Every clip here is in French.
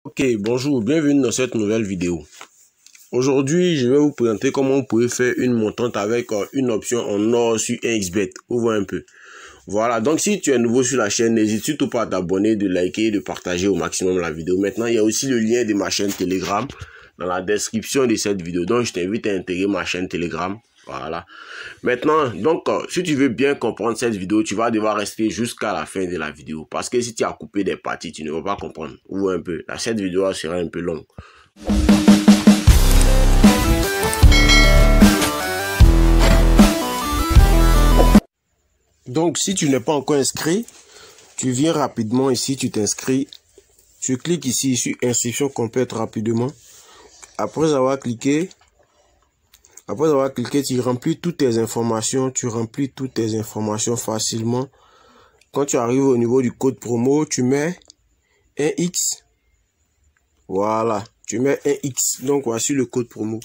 Ok, bonjour, bienvenue dans cette nouvelle vidéo. Aujourd'hui, je vais vous présenter comment vous pouvez faire une montante avec une option en or sur 1xBet. Vous voyez un peu. Voilà, donc si tu es nouveau sur la chaîne, n'hésite surtout pas à t'abonner, de liker, de partager au maximum la vidéo. Maintenant, il y a aussi le lien de ma chaîne Telegram dans la description de cette vidéo. Donc, je t'invite à intégrer ma chaîne Telegram. Voilà. Maintenant, donc, si tu veux bien comprendre cette vidéo, tu vas devoir rester jusqu'à la fin de la vidéo. Parce que si tu as coupé des parties, tu ne vas pas comprendre. Vous voyez un peu. Là, cette vidéo sera un peu longue. Donc, si tu n'es pas encore inscrit, tu viens rapidement ici, tu t'inscris. Tu cliques ici sur inscription complète rapidement. Après avoir cliqué, tu remplis toutes tes informations. Tu remplis toutes tes informations facilement. Quand tu arrives au niveau du code promo, tu mets un X. Voilà, tu mets un X. Donc, voici le code promo.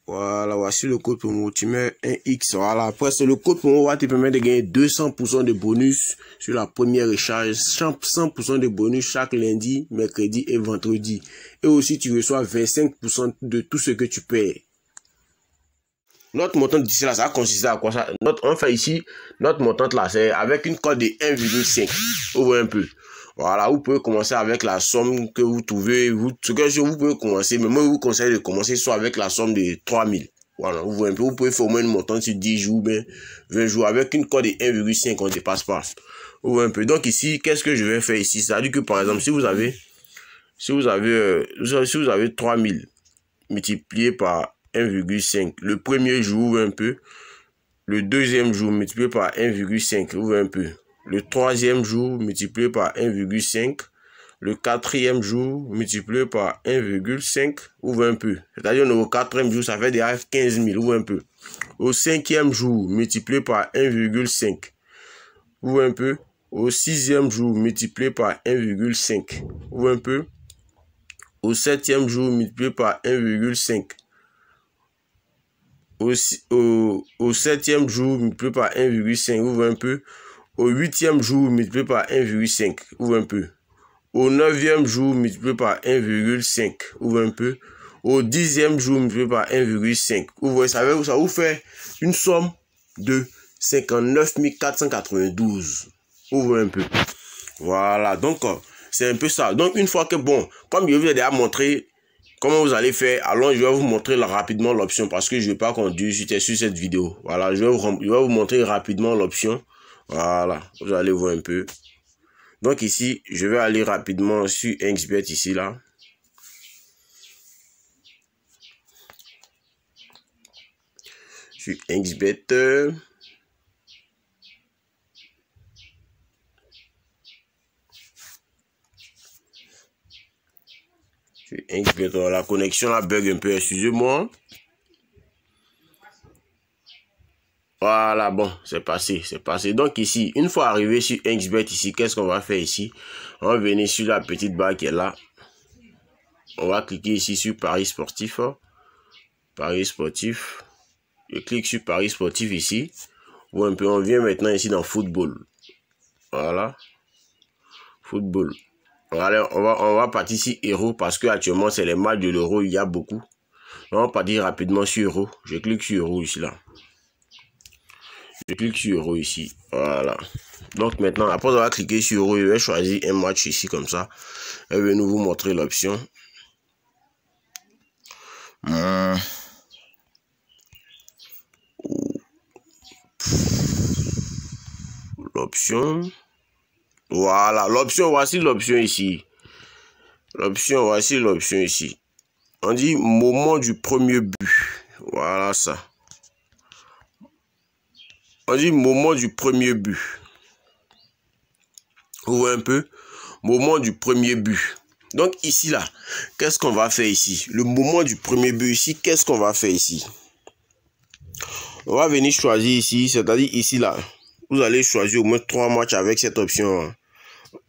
Voilà, voici le code promo. Tu mets un X. Voilà, après, c'est le code promo va te permettre de gagner 200% de bonus sur la première recharge. 100% de bonus chaque lundi, mercredi et vendredi. Et aussi, tu reçois 25% de tout ce que tu payes. Notre montante d'ici là, ça va consister à quoi ça? Enfin ici, notre montante là, c'est avec une cote de 1,5. Vous voyez un peu. Voilà, vous pouvez commencer avec la somme que vous trouvez. Vous pouvez commencer, mais moi, je vous conseille de commencer soit avec la somme de 3000. Voilà, vous voyez un peu. Vous pouvez faire au moins une montante sur 10 jours, mais 20 jours. Avec une cote de 1,5, on ne dépasse pas. Vous voyez un peu. Donc ici, qu'est-ce que je vais faire ici? C'est-à-dire que par exemple, si vous avez 3000 multiplié par 1,5. Le premier jour, vous voyez un peu. Le deuxième jour multiplié par 1,5. Vous voyez un peu. Le troisième jour multiplié par 1,5. Le quatrième jour multiplié par 1,5. Vous voyez un peu. C'est-à-dire au quatrième jour, ça fait déjà 15 000. Vous voyez un peu. Au cinquième jour multiplié par 1,5. Vous voyez un peu. Au sixième jour multiplié par 1,5. Vous voyez un peu. Au septième jour multiplié par 1,5. Au septième jour multiplié par 1,5, vous voyez un peu. Au huitième jour multiplié par 1,5, vous voyez un peu. Au neuvième jour multiplié par 1,5, vous voyez un peu. Au dixième jour multiplié par 1,5, vous voyez, ça vous fait une somme de 59 492. Vous voyez un peu. Voilà, donc c'est un peu ça. Donc une fois que, bon, comme je vous ai déjà montré comment vous allez faire, alors je vais vous montrer rapidement l'option parce que je ne vais pas conduire sur cette vidéo. Voilà, je vais vous montrer rapidement l'option. Voilà, vous allez voir un peu. Donc ici, je vais aller rapidement sur 1xBet ici là. Sur 1xBet. La connexion la bug un peu, excusez-moi. Voilà, bon, c'est passé. Donc ici, une fois arrivé sur 1xBet ici, qu'est-ce qu'on va faire ici? On va venir sur la petite barre qui est là. On va cliquer ici sur Paris sportif. Paris sportif. Je clique sur Paris sportif ici. Ou un peu, on vient maintenant ici dans football. Voilà. Football. Voilà, on va partir ici Euro parce que actuellement c'est les matchs de l'Euro, il y a beaucoup. On va partir rapidement sur Euro. Je clique sur Euro ici là. Je clique sur Euro ici. Voilà. Donc maintenant, après avoir cliqué sur Euro, je vais choisir un match ici comme ça. Je vais nous vous montrer l'option. L'option. Voilà, l'option, voici l'option ici. Voici l'option ici. On dit moment du premier but. Voilà ça. On dit moment du premier but. Vous voyez un peu? Moment du premier but. Donc ici là, qu'est-ce qu'on va faire ici? Le moment du premier but ici, qu'est-ce qu'on va faire ici? On va venir choisir ici, c'est-à-dire ici là. Vous allez choisir au moins 3 matchs avec cette option.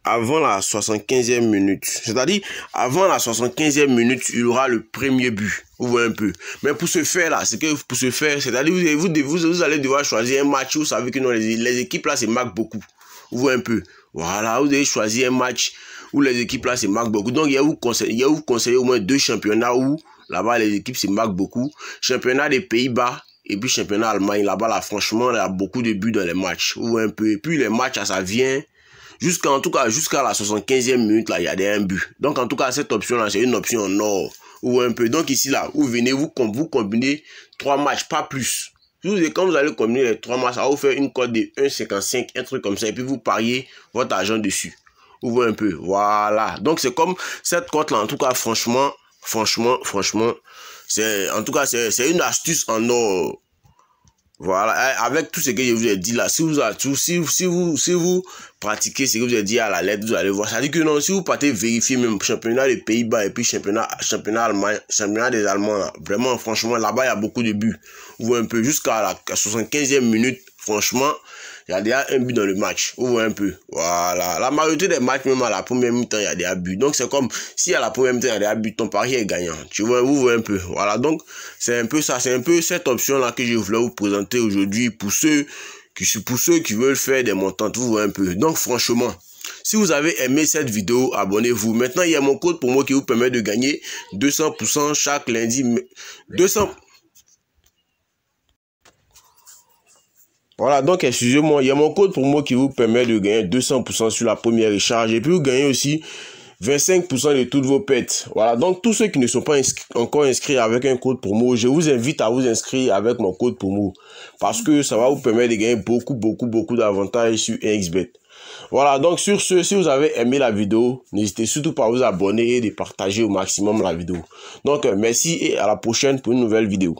Avant la 75e minute. C'est-à-dire, avant la 75e minute, il y aura le premier but. Vous voyez un peu. Mais pour ce faire là, c'est-à-dire vous allez devoir choisir un match où vous savez que non, les équipes là se marquent beaucoup. Vous voyez un peu. Voilà, vous devez choisir un match où les équipes là se marquent beaucoup. Donc il y a vous conseiller au moins 2 championnats où là-bas les équipes se marquent beaucoup. Championnat des Pays-Bas et puis championnat Allemagne. Là-bas là franchement il y a beaucoup de buts dans les matchs. Ou un peu. Et puis les matchs ça vient jusqu'à la 75e minute là il y a un but. Donc en tout cas cette option là c'est une option en or. Ou un peu. Donc ici là, vous venez, vous combinez 3 matchs, pas plus. Quand vous allez combiner les 3 matchs, ça va vous faire une cote de 1,55, un truc comme ça, et puis vous pariez votre argent dessus. Vous voyez un peu. Voilà. Donc c'est comme cette cote là, en tout cas, franchement, c'est une astuce en or. Voilà, avec tout ce que je vous ai dit là, si vous pratiquez ce que je vous ai dit à la lettre, vous allez voir. Ça dit que non, si vous partez vérifier même championnat des Pays-Bas et puis championnat allemand, championnat des Allemands, là, vraiment, franchement, là-bas, il y a beaucoup de buts. Vous voyez un peu, jusqu'à la 75e minute, franchement, il y a déjà un but dans le match. Vous voyez un peu. Voilà. La majorité des matchs, même à la première mi-temps, il y a déjà buts. Donc, c'est comme si à la première mi-temps, il y a déjà buts, ton pari est gagnant. Tu vois, vous voyez un peu. Voilà. Donc, c'est un peu ça. C'est un peu cette option-là que je voulais vous présenter aujourd'hui pour ceux qui veulent faire des montantes. Vous voyez un peu. Donc, franchement, si vous avez aimé cette vidéo, abonnez-vous. Maintenant, il y a mon code promo qui vous permet de gagner 200% chaque lundi. 200. Voilà, donc excusez-moi, il y a mon code promo qui vous permet de gagner 200% sur la première recharge et puis vous gagnez aussi 25% de toutes vos pets. Voilà, donc tous ceux qui ne sont pas encore inscrits avec un code promo, je vous invite à vous inscrire avec mon code promo parce que ça va vous permettre de gagner beaucoup d'avantages sur XBet. Voilà, donc sur ce, si vous avez aimé la vidéo, n'hésitez surtout pas à vous abonner et de partager au maximum la vidéo. Donc merci et à la prochaine pour une nouvelle vidéo.